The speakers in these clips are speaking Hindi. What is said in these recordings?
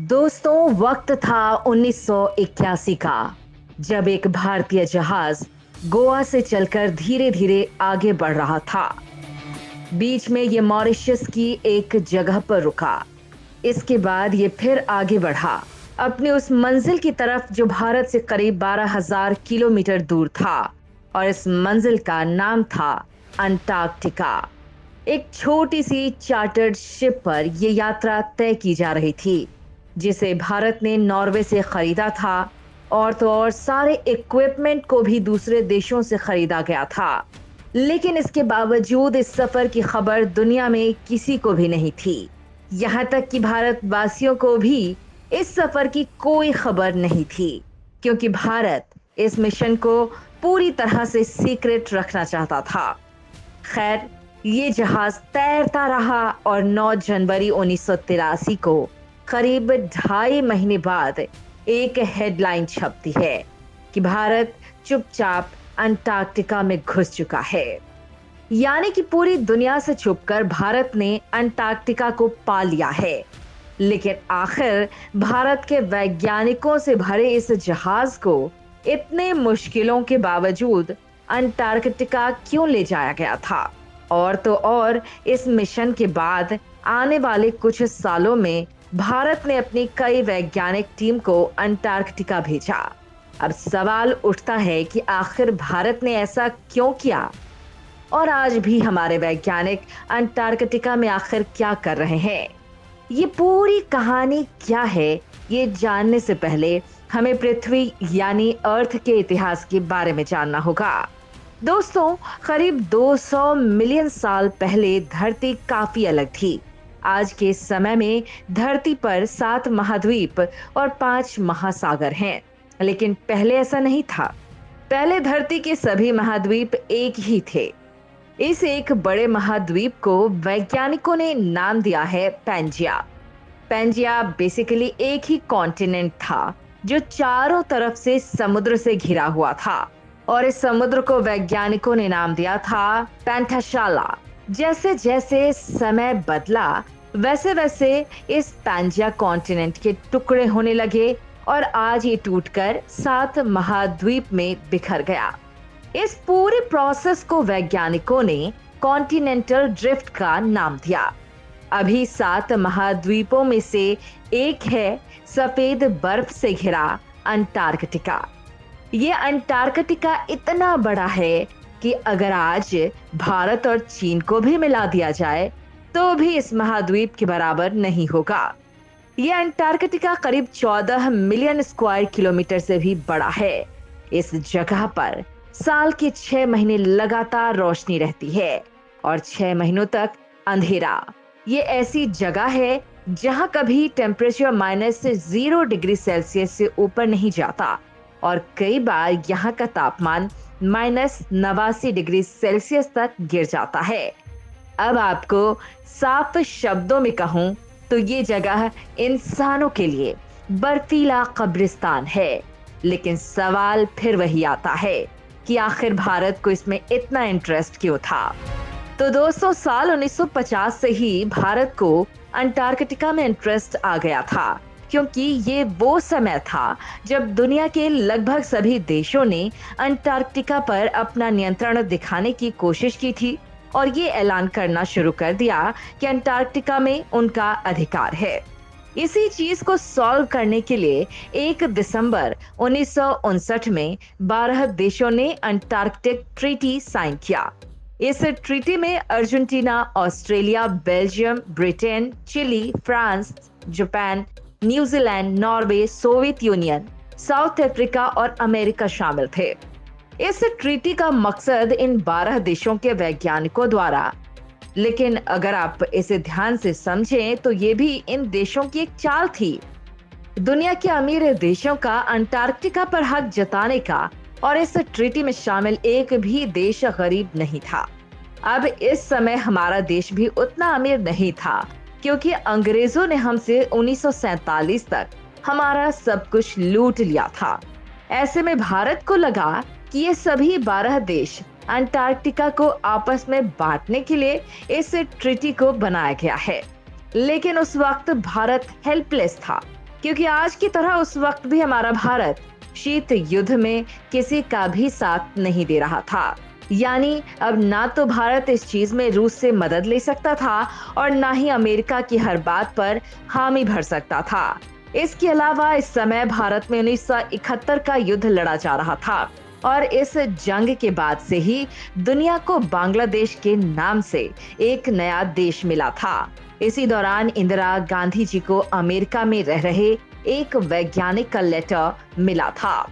दोस्तों, वक्त था 1981 का, जब एक भारतीय जहाज गोवा से चलकर धीरे धीरे आगे बढ़ रहा था। बीच में ये मॉरिशस की एक जगह पर रुका। इसके बाद ये फिर आगे बढ़ा अपनी उस मंजिल की तरफ जो भारत से करीब 12,000 किलोमीटर दूर था, और इस मंजिल का नाम था अंटार्कटिका। एक छोटी सी चार्टर्ड शिप पर यह यात्रा तय की जा रही थी, जिसे भारत ने नॉर्वे से खरीदा था, और तो और सारे इक्विपमेंट को भी दूसरे देशों से खरीदा गया था। लेकिन इसके बावजूद इस सफर की खबर दुनिया में किसी को भी नहीं थी। यहाँ तक कि भारतवासियों को भी इस सफर की कोई खबर नहीं थी, क्योंकि भारत इस मिशन को पूरी तरह से सीक्रेट रखना चाहता था। खैर, ये जहाज तैरता रहा और 9 जनवरी 1983 को करीब 2.5 महीने बाद एक हेडलाइन छपती है कि भारत चुपचाप अंटार्कटिका में घुस चुका है। यानी कि पूरी दुनिया से छुपकर भारत ने अंटार्कटिका को पा लिया है। लेकिन आखिर भारत के वैज्ञानिकों से भरे इस जहाज को इतने मुश्किलों के बावजूद अंटार्कटिका क्यों ले जाया गया था? और तो और इस मिशन के बाद आने वाले कुछ सालों में भारत ने अपनी कई वैज्ञानिक टीम को अंटार्कटिका भेजा। अब सवाल उठता है कि आखिर भारत ने ऐसा क्यों किया, और आज भी हमारे वैज्ञानिक अंटार्कटिका में आखिर क्या कर रहे हैं? ये पूरी कहानी क्या है, ये जानने से पहले हमें पृथ्वी यानी अर्थ के इतिहास के बारे में जानना होगा। दोस्तों, करीब 200 मिलियन साल पहले धरती काफी अलग थी। आज के समय में धरती पर 7 महाद्वीप और 5 महासागर हैं, लेकिन पहले ऐसा नहीं था। पहले धरती के सभी महाद्वीप एक ही थे। इस एक बड़े महाद्वीप को वैज्ञानिकों ने नाम दिया है पैंजिया। पैंजिया बेसिकली एक ही कॉन्टिनेंट था जो चारों तरफ से समुद्र से घिरा हुआ था, और इस समुद्र को वैज्ञानिकों ने नाम दिया था पैंथाशाला। जैसे जैसे समय बदला वैसे वैसे इस पैंजिया कॉन्टिनेंट के टुकड़े होने लगे, और आज ये टूटकर 7 महाद्वीप में बिखर गया। इस पूरे प्रोसेस को वैज्ञानिकों ने कॉन्टिनेंटल ड्रिफ्ट का नाम दिया। अभी 7 महाद्वीपों में से एक है सफेद बर्फ से घिरा अंटार्कटिका। ये अंटार्कटिका इतना बड़ा है कि अगर आज भारत और चीन को भी मिला दिया जाए तो भी इस महाद्वीप के बराबर नहीं होगा। यह अंटार्कटिका करीब 14 मिलियन स्क्वायर किलोमीटर से भी बड़ा है। इस जगह पर साल के 6 महीने लगातार रोशनी रहती है और 6 महीनों तक अंधेरा। ये ऐसी जगह है जहां कभी टेम्परेचर -0 डिग्री सेल्सियस से ऊपर नहीं जाता, और कई बार यहाँ का तापमान -89 डिग्री सेल्सियस तक गिर जाता है। अब आपको साफ शब्दों में कहूं तो ये जगह इंसानों के लिए बर्फीला कब्रिस्तान है। लेकिन सवाल फिर वही आता है कि आखिर भारत को इसमें इतना इंटरेस्ट क्यों था? तो दोस्तों, साल 1950 से ही भारत को अंटार्कटिका में इंटरेस्ट आ गया था, क्योंकि ये वो समय था जब दुनिया के लगभग सभी देशों ने अंटार्कटिका पर अपना नियंत्रण दिखाने की कोशिश की थी, और ये ऐलान करना शुरू कर दिया कि अंटार्कटिका में उनका अधिकार है। इसी चीज को सॉल्व करने के लिए 1 दिसंबर 1959 में 12 देशों ने अंटार्कटिक ट्रीटी साइन किया। इस ट्रीटी में Argentina, Australia, Belgium, Britain, Chile, France, Japan, New Zealand, Norway, Soviet Union, South Africa और अमेरिका शामिल थे। इस ट्रीटी का मकसद इन 12 देशों के वैज्ञानिकों द्वारा, लेकिन अगर आप इसे ध्यान से समझें तो ये भी इन देशों की एक चाल थी। दुनिया के अमीर देशों का अंटार्कटिका पर हक जताने का, और इस ट्रीटी में शामिल एक भी देश गरीब नहीं था। अब इस समय हमारा देश भी उतना अमीर नहीं था, क्योंकि अंग्रेजों ने हमसे 1947 तक हमारा सब कुछ लूट लिया था। ऐसे में भारत को लगा कि ये सभी 12 देश अंटार्कटिका को आपस में बांटने के लिए इस ट्रीटी को बनाया गया है। लेकिन उस वक्त भारत हेल्पलेस था। क्योंकि आज की तरह उस वक्त भी हमारा भारत शीत युद्ध में किसी का भी साथ नहीं दे रहा था। यानी अब ना तो भारत इस चीज में रूस से मदद ले सकता था और ना ही अमेरिका की हर बात पर हामी भर सकता था। इसके अलावा इस समय भारत में 1971 का युद्ध लड़ा जा रहा था और इस जंग के बाद से ही दुनिया को बांग्लादेश के नाम से एक नया देश मिला था। इसी दौरान इंदिरा गांधी जी को अमेरिका में रह रहे एक वैज्ञानिक का लेटर मिला था।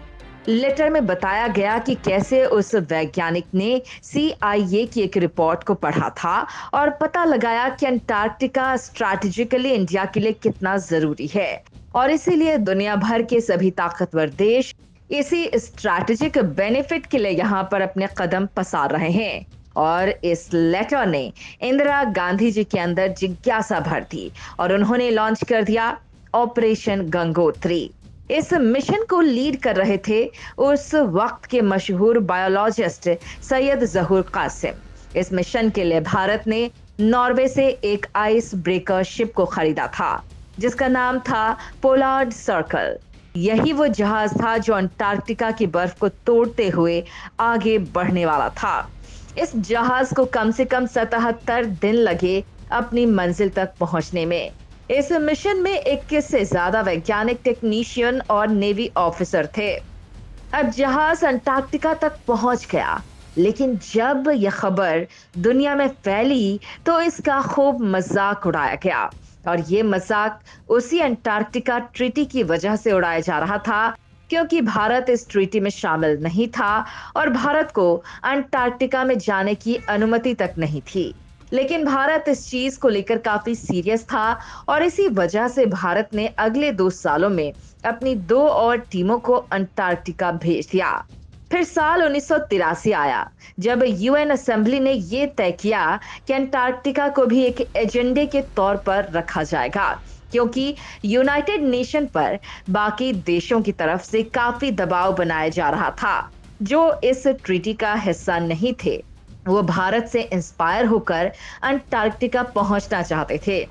लेटर में बताया गया कि कैसे उस वैज्ञानिक ने CIA की एक रिपोर्ट को पढ़ा था और पता लगाया कि अंटार्कटिका स्ट्रैटेजिकली इंडिया के लिए कितना जरूरी है और इसीलिए दुनिया भर के सभी ताकतवर देश इसी स्ट्रैटेजिक बेनिफिट के लिए यहाँ पर अपने कदम पसार रहे हैं। और इस लेटर ने इंदिरा गांधी जी के अंदर जिज्ञासा भर दी और उन्होंने लॉन्च कर दिया ऑपरेशन गंगोत्री। इस मिशन को लीड कर रहे थे उस वक्त के मशहूर बायोलॉजिस्ट सैयद जहूर कासिम। इस मिशन के लिए भारत ने नॉर्वे से एक आइस ब्रेकर शिप को खरीदा था जिसका नाम था पोलार्ड सर्कल। यही वो जहाज था जो अंटार्कटिका की बर्फ को तोड़ते हुए आगे बढ़ने वाला था। इस जहाज को कम से कम 77 दिन लगे अपनी मंजिल तक पहुंचने में। इस मिशन में 21 से ज्यादा वैज्ञानिक, टेक्नीशियन और नेवी ऑफिसर थे। अब जहाज अंटार्कटिका तक पहुंच गया, लेकिन जब यह खबर दुनिया में फैली तो इसका खूब मजाक उड़ाया गया और ये मजाक उसी अंटार्कटिका ट्रीटी की वजह से उड़ाया जा रहा था क्योंकि भारत इस ट्रीटी में शामिल नहीं था और भारत को अंटार्कटिका में जाने की अनुमति तक नहीं थी। लेकिन भारत इस चीज को लेकर काफी सीरियस था और इसी वजह से भारत ने अगले 2 सालों में अपनी 2 और टीमों को अंटार्कटिका भेज दिया। फिर साल 1983 आया जब UN असेंबली ने ये तय किया कि अंटार्कटिका को भी एक एजेंडे के तौर पर रखा जाएगा क्योंकि यूनाइटेड नेशन पर बाकी देशों की तरफ से काफी दबाव बनाया जा रहा था। जो इस ट्रीटी का हिस्सा नहीं थे वो भारत से इंस्पायर होकर अंटार्कटिका पहुंचना चाहते थे।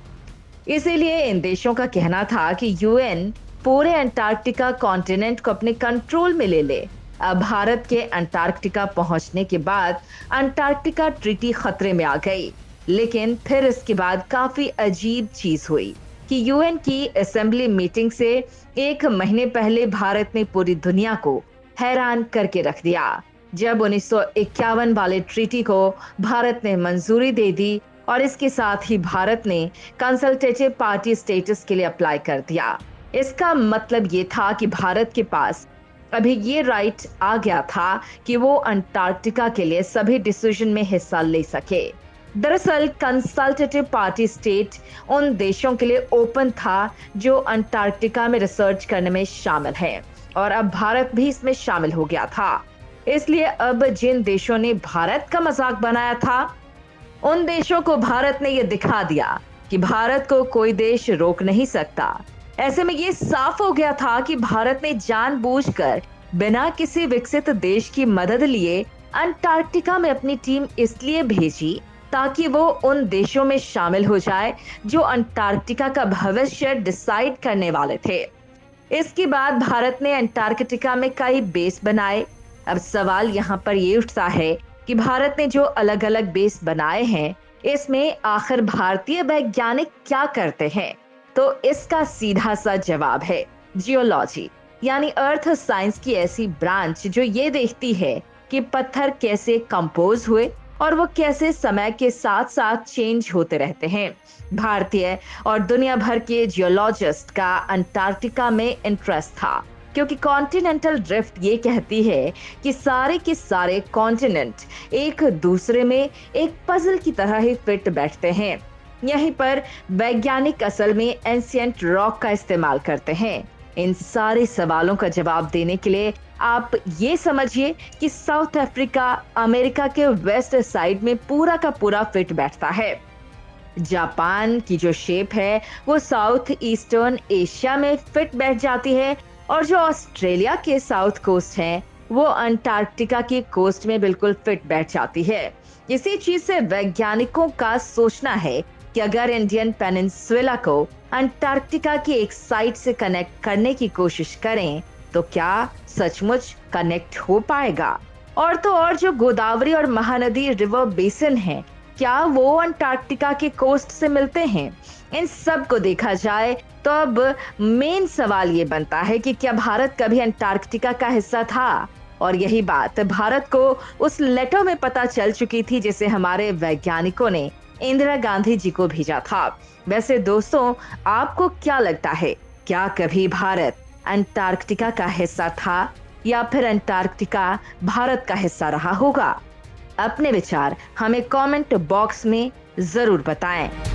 इसीलिए इन देशों का कहना था कि UN पूरे अंटार्कटिका कॉन्टिनेंट को अपने कंट्रोल में ले ले। अब भारत के अंटार्कटिका पहुंचने के बाद अंटार्कटिका ट्रीटी खतरे में आ गई। लेकिन फिर इसके बाद काफी अजीब चीज हुई कि UN की असेंबली मीटिंग से 1 महीने पहले भारत ने पूरी दुनिया को हैरान करके रख दिया जब 1951 वाले ट्रीटी को भारत ने मंजूरी दे दी और इसके साथ ही भारत ने कंसल्टेटिव पार्टी स्टेटस के लिए अप्लाई कर दिया। इसका मतलब ये था कि भारत के पास अभी ये राइट आ गया था कि वो अंटार्कटिका के लिए सभी डिसीजन में हिस्सा ले सके। दरअसल कंसल्टेटिव पार्टी स्टेट उन देशों के लिए ओपन था जो अंटार्कटिका में रिसर्च करने में शामिल हैं और अब भारत भी इसमें शामिल हो गया था। इसलिए अब जिन देशों ने भारत का मजाक बनाया था उन देशों को भारत ने ये दिखा दिया कि भारत को कोई देश रोक नहीं सकता। ऐसे में ये साफ हो गया था कि भारत ने जानबूझकर बिना किसी विकसित देश की मदद लिए अंटार्कटिका में अपनी टीम इसलिए भेजी ताकि वो उन देशों में शामिल हो जाए जो अंटार्कटिका का भविष्य डिसाइड करने वाले थे। इसके बाद भारत ने अंटार्कटिका में कई बेस बनाए। अब सवाल यहाँ पर ये उठता है कि भारत ने जो अलग अलग बेस बनाए हैं इसमें आखिर भारतीय वैज्ञानिक क्या करते हैं? तो इसका सीधा सा जवाब है जियोलॉजी, यानी अर्थ साइंस की ऐसी ब्रांच जो ये देखती है कि पत्थर कैसे कंपोज हुए और वो कैसे समय के साथ साथ चेंज होते रहते हैं। भारतीय और दुनिया भर के जियोलॉजिस्ट का अंटार्कटिका में इंटरेस्ट था क्योंकि कॉन्टिनेंटल ड्रिफ्ट ये कहती है कि सारे के सारे कॉन्टिनेंट एक दूसरे में एक पजल की तरह ही फिट बैठते हैं। यहीं पर वैज्ञानिक असल में एंशिएंट रॉक का इस्तेमाल करते हैं। इन सारे सवालों का जवाब देने के लिए आप ये समझिए कि साउथ अफ्रीका अमेरिका के वेस्ट साइड में पूरा का पूरा फिट बैठता है। जापान की जो शेप है वो साउथ ईस्टर्न एशिया में फिट बैठ जाती है और जो ऑस्ट्रेलिया के साउथ कोस्ट है वो अंटार्कटिका की कोस्ट में बिल्कुल फिट बैठ जाती है। इसी चीज से वैज्ञानिकों का सोचना है कि अगर इंडियन पेनिनसुला को अंटार्कटिका की एक साइड से कनेक्ट करने की कोशिश करें तो क्या सचमुच कनेक्ट हो पाएगा? और तो और जो गोदावरी और महानदी रिवर बेसिन है, क्या वो अंटार्कटिका के कोस्ट से मिलते हैं? इन सब को देखा जाए तो अब मेन सवाल ये बनता है कि क्या भारत कभी अंटार्कटिका का हिस्सा था? और यही बात भारत को उस लेटर में पता चल चुकी थी जिसे हमारे वैज्ञानिकों ने इंदिरा गांधी जी को भेजा था। वैसे दोस्तों, आपको क्या लगता है, क्या कभी भारत अंटार्कटिका का हिस्सा था या फिर अंटार्कटिका भारत का हिस्सा रहा होगा? अपने विचार हमें कमेंट बॉक्स में जरूर बताएं।